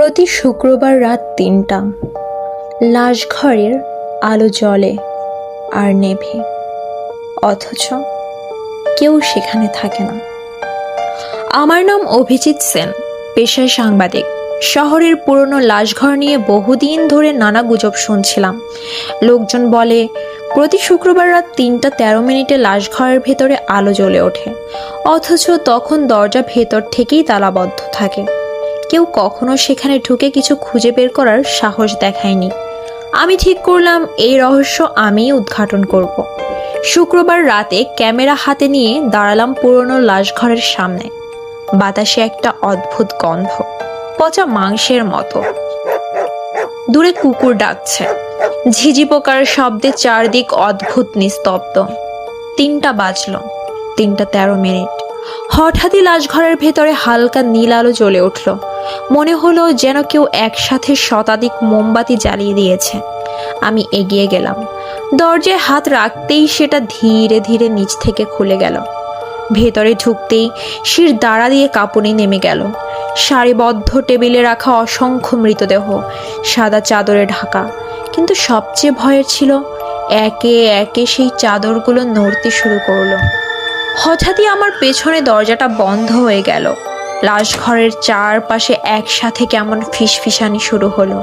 প্রতি শুক্রবার রাত ৩টা লাশঘরের আলো জ্বলে আর নেভে, অথচ কেউ সেখানে থাকে না। আমার নাম অভিজিৎ সেন, পেশায় সাংবাদিক। শহরের পুরনো লাশঘর নিয়ে বহুদিন ধরে নানা গুজব শুনছিলাম। লোকজন বলে প্রতি শুক্রবার রাত ৩টা ১৩ লাশঘরের ভেতরে আলো জ্বলে ওঠে, অথচ তখন দরজা ভেতর থেকেই তালাবদ্ধ থাকে। কেউ কখনো সেখানে ঢুকে কিছু খুঁজে বের করার সাহস দেখায়নি। আমি ঠিক করলাম এই রহস্য আমিই উদ্ঘাটন করব। শুক্রবার রাতে ক্যামেরা হাতে নিয়ে দাঁড়ালাম পুরনো লাশঘরের সামনে। বাতাসে একটা অদ্ভুত গন্ধ, পচা মাংসের মতো। দূরে কুকুর ডাকছে, ঝিঝি পোকার শব্দে চারদিক অদ্ভুত নিস্তব্ধ। ৩টা বাজলো, ৩টা ১৩। হঠাৎই লাশঘরের ভেতরে হালকা নীল আলো জ্বলে উঠল। মনে হলো যেন কেউ একসাথে শতাধিক মোমবাতি জ্বালিয়ে দিয়েছে। আমি এগিয়ে গেলাম, দরজায় হাত রাখতেই সেটা ধীরে ধীরে নিচ থেকে খুলে গেল। ভেতরে ঢুকতেই শির দাঁড়া দিয়ে কাঁপুনি নেমে গেল। সারিবদ্ধ টেবিলে রাখা অসংখ্য মৃতদেহ, সাদা চাদরে ঢাকা। কিন্তু সবচেয়ে ভয়ের ছিল একে একে সেই চাদরগুলো নড়তে শুরু করলো। হঠাৎই আমার পেছনে দরজাটা বন্ধ হয়ে গেল। লাশঘরের চারপাশে একসাথে কেমন ফিসফিসানি শুরু হলো।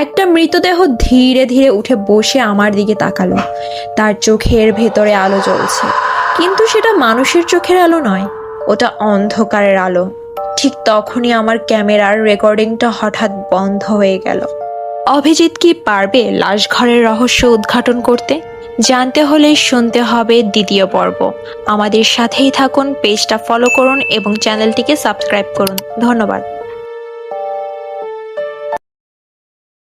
একটা মৃতদেহ ধীরে ধীরে উঠে বসে আমার দিকে তাকালো। তার চোখের ভেতরে আলো জ্বলছে, কিন্তু সেটা মানুষের চোখের আলো নয়, ওটা অন্ধকারের আলো। ঠিক তখনই আমার ক্যামেরার রেকর্ডিংটা হঠাৎ বন্ধ হয়ে গেল। অভিজিৎ কি পারবে লাশঘরের রহস্য উদ্ঘাটন করতে? জানতে হলে শুনতে হবে দ্বিতীয় পর্ব। আমাদের সাথেই থাকুন, পেজটা ফলো করুন এবং চ্যানেলটিকে সাবস্ক্রাইব করুন। ধন্যবাদ।